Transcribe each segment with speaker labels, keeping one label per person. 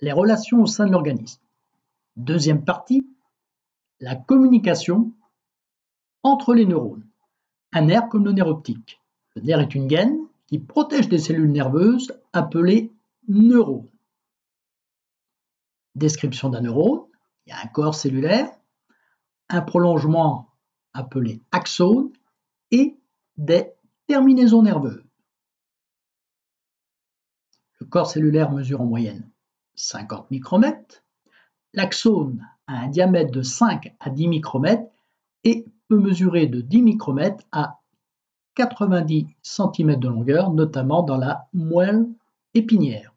Speaker 1: les relations au sein de l'organisme. Deuxième partie, la communication entre les neurones. Un nerf comme le nerf optique. Le nerf est une gaine qui protège des cellules nerveuses appelées neurones. Description d'un neurone, il y a un corps cellulaire, un prolongement appelé axone et des terminaisons nerveuses. Le corps cellulaire mesure en moyenne 50 micromètres. L'axone a un diamètre de 5 à 10 micromètres et peut mesurer de 10 micromètres à 90 cm de longueur, notamment dans la moelle épinière.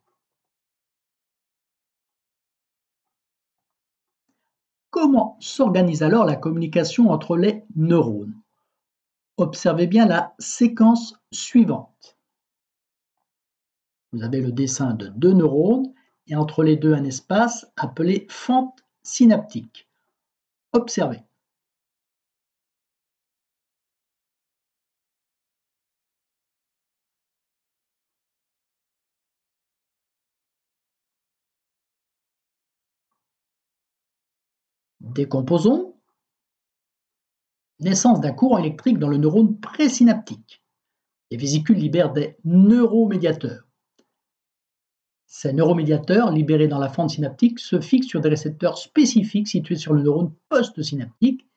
Speaker 1: Comment s'organise alors la communication entre les neurones? Observez bien la séquence suivante. Vous avez le dessin de deux neurones et entre les deux un espace appelé fente synaptique. Observez. Décomposons. Naissance d'un courant électrique dans le neurone présynaptique. Les vésicules libèrent des neuromédiateurs. Ces neuromédiateurs, libérés dans la fente synaptique, se fixent sur des récepteurs spécifiques situés sur le neurone postsynaptique.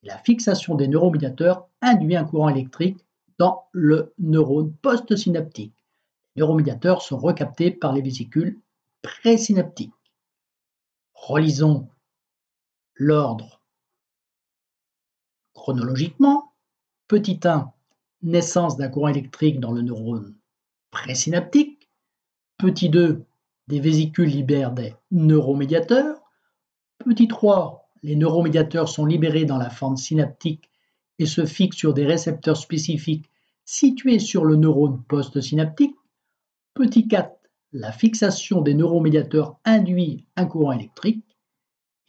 Speaker 1: La fixation des neuromédiateurs induit un courant électrique dans le neurone postsynaptique. Les neuromédiateurs sont recaptés par les vésicules présynaptiques. Relisons l'ordre chronologiquement. Petit 1, naissance d'un courant électrique dans le neurone présynaptique. Petit 2, des vésicules libèrent des neuromédiateurs. Petit 3, les neuromédiateurs sont libérés dans la fente synaptique et se fixent sur des récepteurs spécifiques situés sur le neurone postsynaptique. Petit 4, la fixation des neuromédiateurs induit un courant électrique.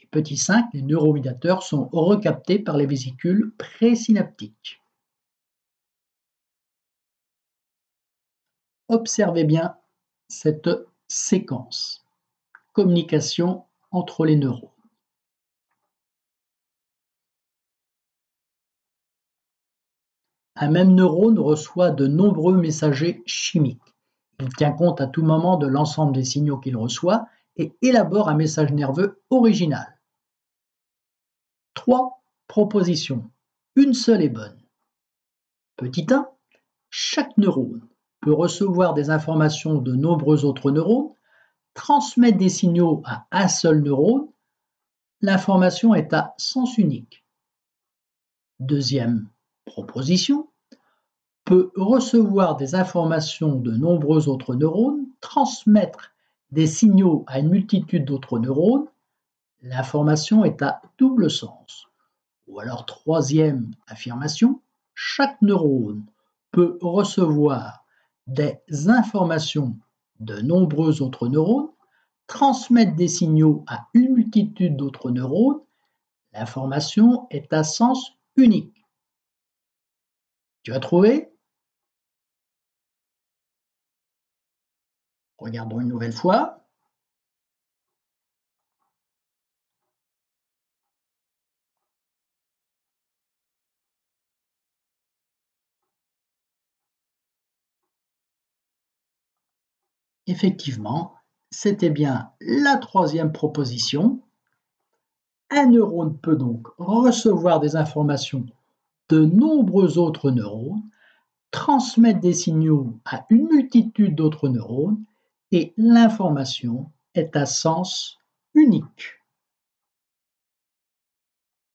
Speaker 1: Et petit 5, les neuromédiateurs sont recaptés par les vésicules présynaptiques. Observez bien cette séquence. Communication entre les neurones. Un même neurone reçoit de nombreux messagers chimiques. Il tient compte à tout moment de l'ensemble des signaux qu'il reçoit et élabore un message nerveux original. 3 propositions. Une seule est bonne. Petit 1. Chaque neurone peut recevoir des informations de nombreux autres neurones, transmettre des signaux à un seul neurone. L'information est à sens unique. Deuxième proposition. Peut recevoir des informations de nombreux autres neurones, transmettre des signaux à une multitude d'autres neurones. L'information est à double sens. Ou alors troisième affirmation, chaque neurone peut recevoir des informations de nombreux autres neurones, transmettre des signaux à une multitude d'autres neurones. L'information est à sens unique. Tu as trouvé? Regardons une nouvelle fois. Effectivement, c'était bien la troisième proposition. Un neurone peut donc recevoir des informations de nombreux autres neurones, transmettre des signaux à une multitude d'autres neurones et l'information est à sens unique.